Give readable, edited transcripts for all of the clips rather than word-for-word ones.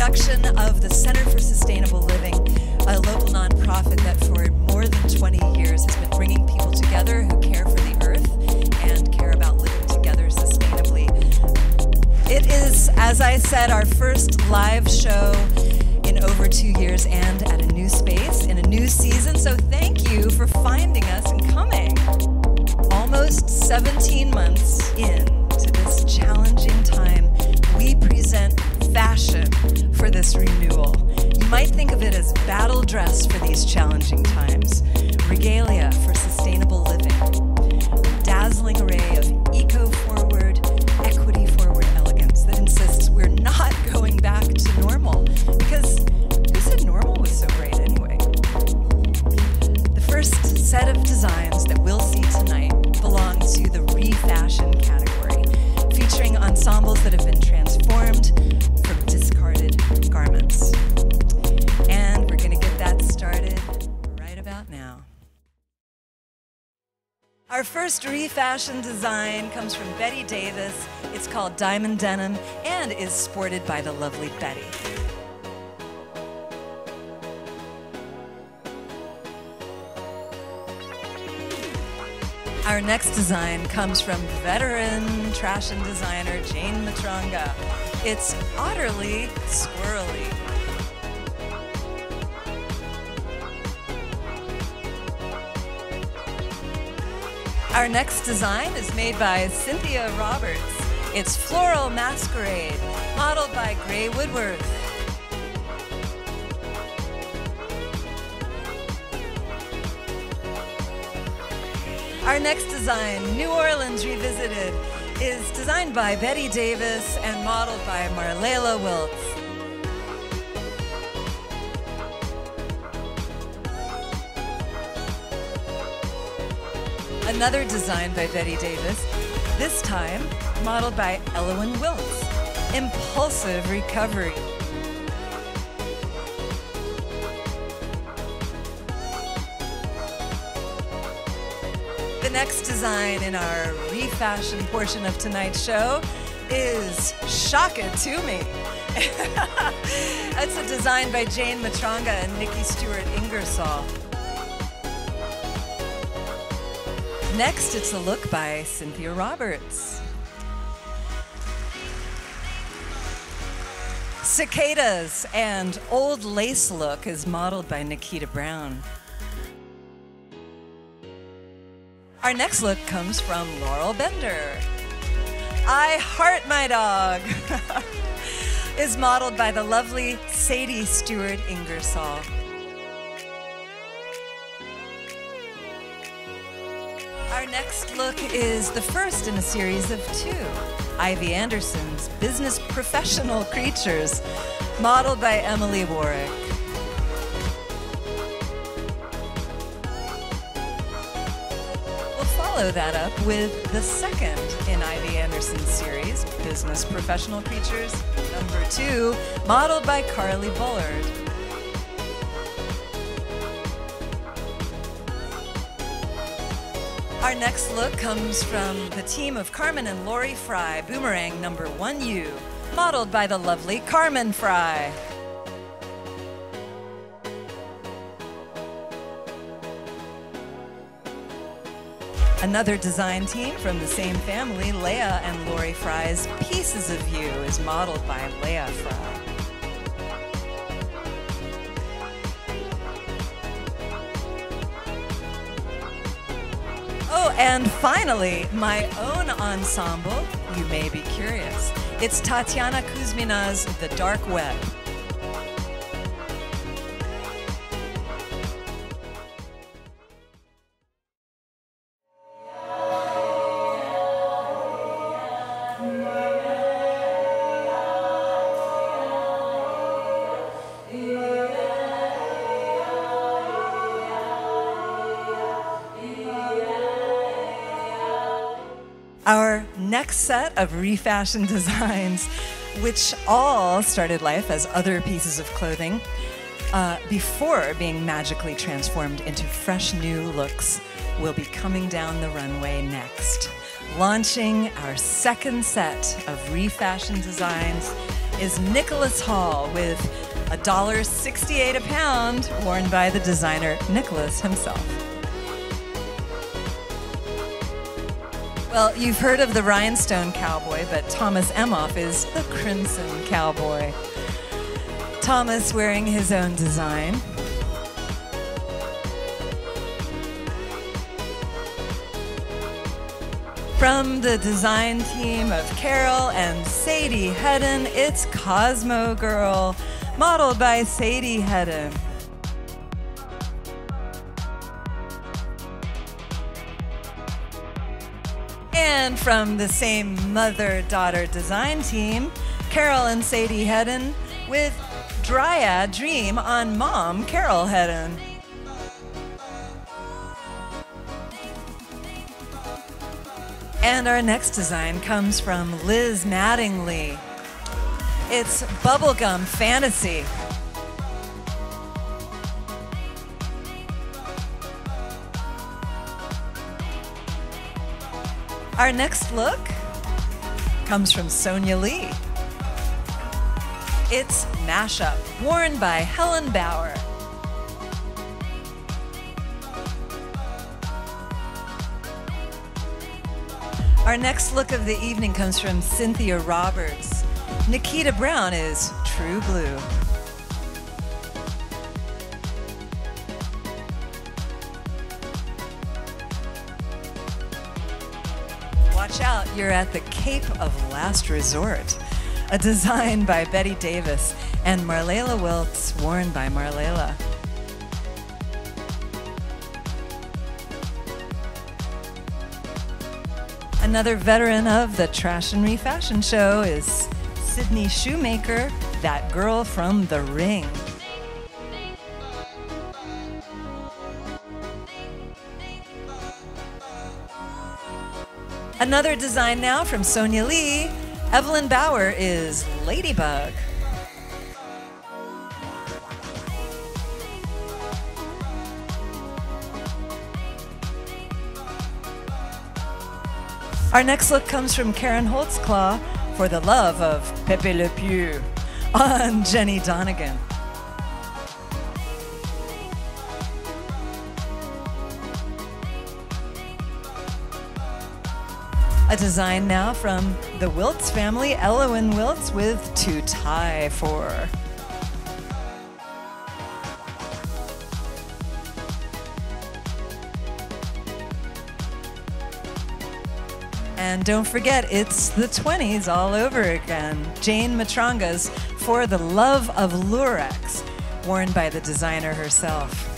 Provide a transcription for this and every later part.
production of the Center for Sustainable Living, a local nonprofit that for more than 20 years has been bringing people together who care for the earth and care about living together sustainably. It is, as I said, our first live show in over 2 years and at a new space in a new season, so thank you for finding us and coming. Almost 17 months into this challenging time, we present fashion for this renewal. You might think of it as battle dress for these challenging times, regalia for sustainable living, a dazzling array of eco-forward, equity-forward elegance that insists we're not going back to normal, because who said normal was so great anyway? The first set of designs that we'll see tonight belong to the refashion category, featuring ensembles that have been transformed from discarded garments. And we're going to get that started right about now. Our first refashion design comes from Betty Davis. It's called Diamond Denim and is sported by the lovely Betty. Our next design comes from veteran Trashion designer Jane Matranga. It's utterly squirrely. Our next design is made by Cynthia Roberts. It's Floral Masquerade, modeled by Gray Woodworth. Our next design, New Orleans Revisited, is designed by Betty Davis and modeled by Marlela Wiltz. Another design by Betty Davis, this time modeled by Elowen Wiltz, Impulsive Recovery. The next design in our refashion portion of tonight's show is Shock It To Me. That's a design by Jane Matranga and Nikki Stewart Ingersoll. Next, it's a look by Cynthia Roberts. Cicadas and Old Lace look is modeled by Nikita Brown. Our next look comes from Laurel Bender. I Heart My Dog is modeled by the lovely Sadie Stewart Ingersoll. Our next look is the first in a series of 2. Ivy Anderson's Business Professional Creatures, modeled by Emily Warwick. Follow that up with the second in Ivy Anderson's series, Business Professional Creatures, number 2, modeled by Carly Bullard. Our next look comes from the team of Carmen and Lori Fry, Boomerang number 1U, modeled by the lovely Carmen Fry. Another design team from the same family, Leah and Lori Fry's Pieces of You, is modeled by Leah Fry. Oh, and finally, my own ensemble, you may be curious. It's Tatiana Kuzmina's The Dark Web. Our next set of refashion designs, which all started life as other pieces of clothing before being magically transformed into fresh new looks, will be coming down the runway next. Launching our second set of refashion designs is Nicholas Hall with $1.68 a pound, worn by the designer Nicholas himself. Well, you've heard of the Rhinestone Cowboy, but Thomas Emhoff is the Crimson Cowboy. Thomas wearing his own design. From the design team of Carol and Sadie Hedden, it's Cosmo Girl, modeled by Sadie Hedden. And from the same mother-daughter design team, Carol and Sadie Hedden with Dryad Dream on Mom, Carol Hedden. And our next design comes from Liz Mattingly. It's Bubblegum Fantasy. Our next look comes from Sonia Lee. It's Mashup, worn by Helen Bauer. Our next look of the evening comes from Cynthia Roberts. Nikita Brown is True Blue. Watch out, you're at the Cape of Last Resort, a design by Betty Davis and Marlela Wiltz, worn by Marlela. Another veteran of the Trashion Refashion Show is Sydney Shoemaker, that girl from The Ring. Another design now from Sonia Lee. Evelyn Bauer is Ladybug. Our next look comes from Karen Holtzclaw for the love of Pepe Le Pew on Jenny Donegan. A design now from the Wiltz family, Elowen Wiltz with To Tie For. And don't forget, it's the 20s all over again. Jane Matranga's For the Love of Lurex, worn by the designer herself.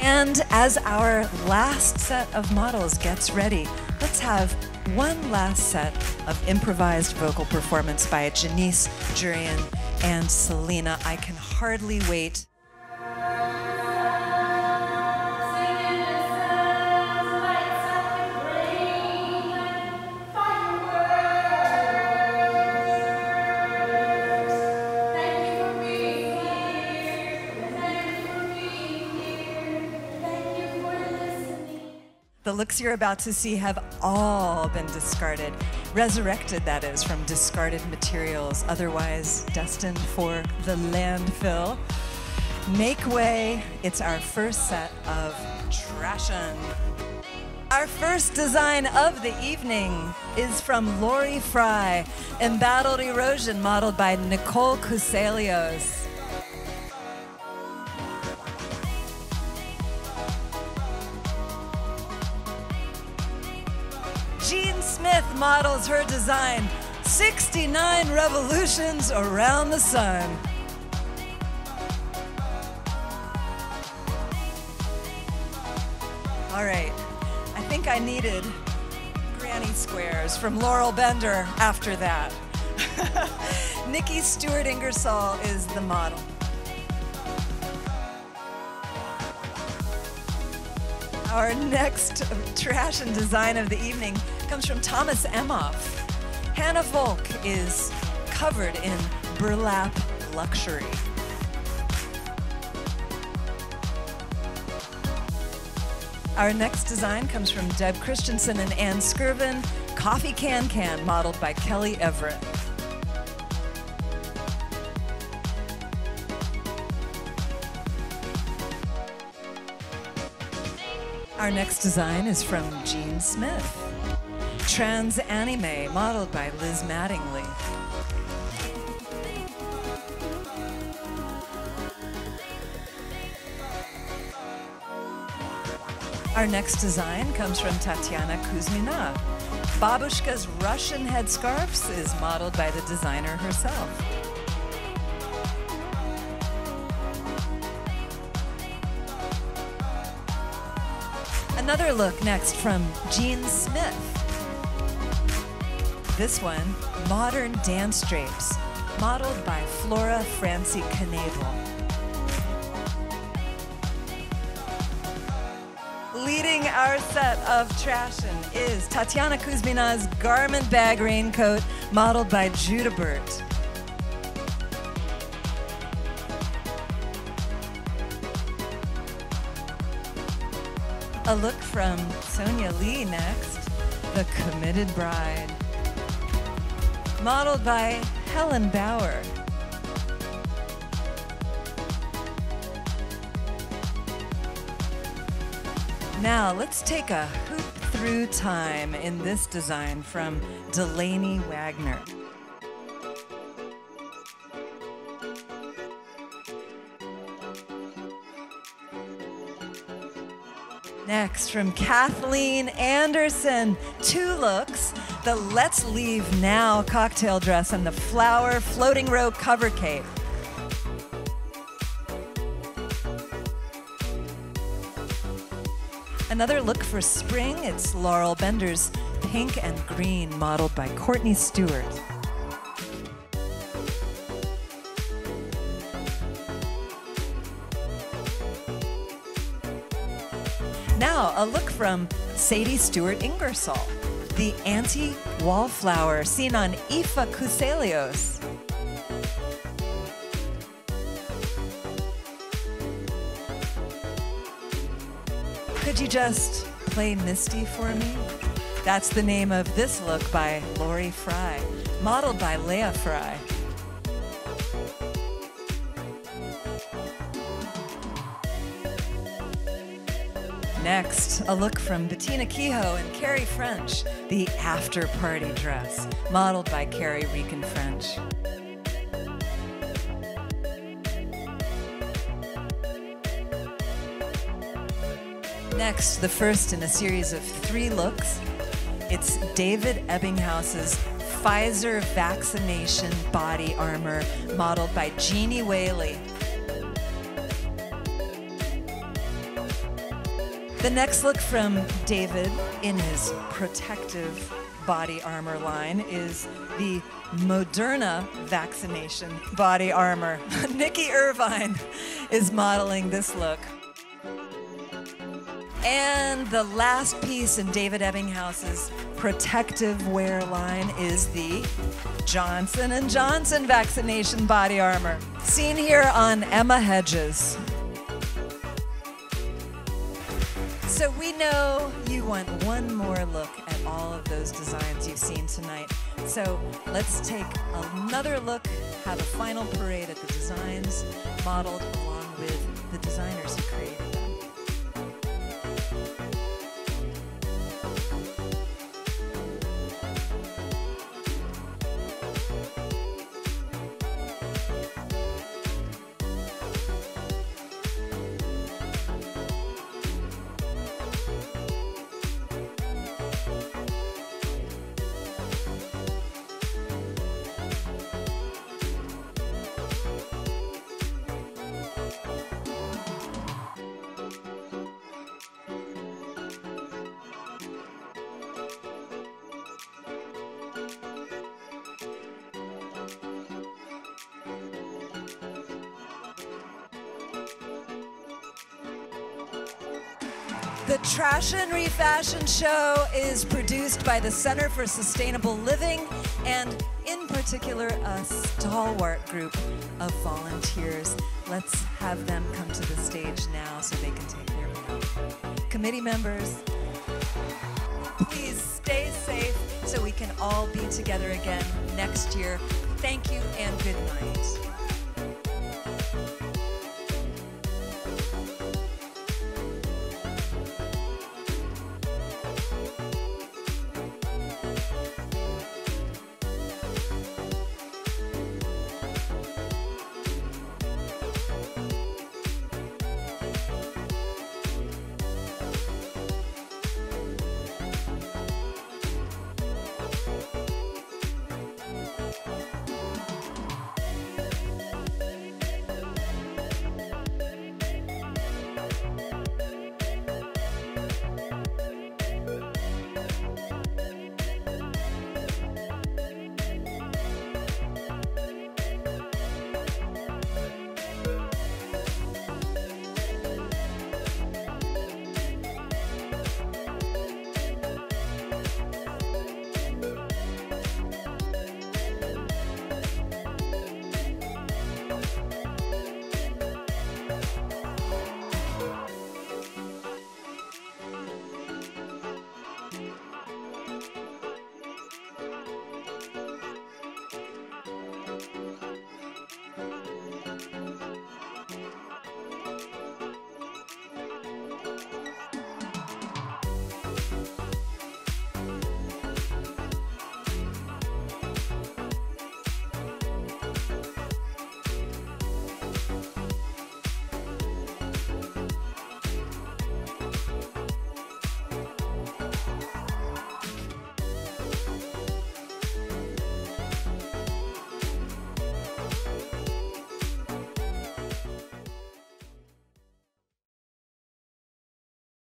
And as our last set of models gets ready, let's have one last set of improvised vocal performance by Janiece, Jurion, and Celina. I can hardly wait. The looks you're about to see have all been discarded, resurrected, that is, from discarded materials, otherwise destined for the landfill. Make way, it's our first set of Trashion. Our first design of the evening is from Lori Fry, Embattled Erosion, modeled by Nicole Kuselios. Jean Smith models her design, 69 revolutions around the sun. All right, I think I needed granny squares from Laurel Bender after that. Nikki Stewart Ingersoll is the model. Our next Trashion design of the evening comes from Thomas Emhoff. Hannah Volk is covered in burlap luxury. Our next design comes from Deb Christensen and Ann Skirvin, Coffee Can Can, modeled by Kelly Everett. Our next design is from Jean Smith, Trans Anime, modeled by Liz Mattingly. Our next design comes from Tatiana Kuzmina. Babushka's Russian headscarves is modeled by the designer herself. Another look next from Jean Smith. This one, Modern Dance Drapes, modeled by Flora Francie Knavel. Leading our set of Trashion is Tatiana Kuzmina's garment bag raincoat, modeled by Judabert. A look from Sonia Lee next, The Committed Bride, modeled by Helen Bauer. Now let's take a hoop through time in this design from Delaney Wagner. Next, from Kathleen Anderson, two looks, the Let's Leave Now cocktail dress and the flower floating row cover cape. Another look for spring, it's Laurel Bender's pink and green, modeled by Courtney Stewart. Now, a look from Sadie Stewart Ingersoll, the anti-wallflower seen on Aoife Kuselios. Could you just play Misty for me? That's the name of this look by Lori Fry, modeled by Leah Fry. Next, a look from Bettina Kehoe and Carrie French, the after party dress, modeled by Carrie Rican French. Next, the first in a series of 3 looks. It's David Ebbinghouse's Pfizer vaccination body armor, modeled by Jeannie Whaley. The next look from David in his protective body armor line is the Moderna vaccination body armor. Nikki Irvine is modeling this look. And the last piece in David Ebbinghouse's protective wear line is the Johnson & Johnson vaccination body armor, seen here on Emma Hedges. So we know you want one more look at all of those designs you've seen tonight. So let's take another look, have a final parade at the designs, modeled along with the designers who created them. The Trashion Refashion Show is produced by the Center for Sustainable Living and, in particular, a stalwart group of volunteers. Let's have them come to the stage now so they can take their bow. committee members. Please stay safe so we can all be together again next year. Thank you and good night.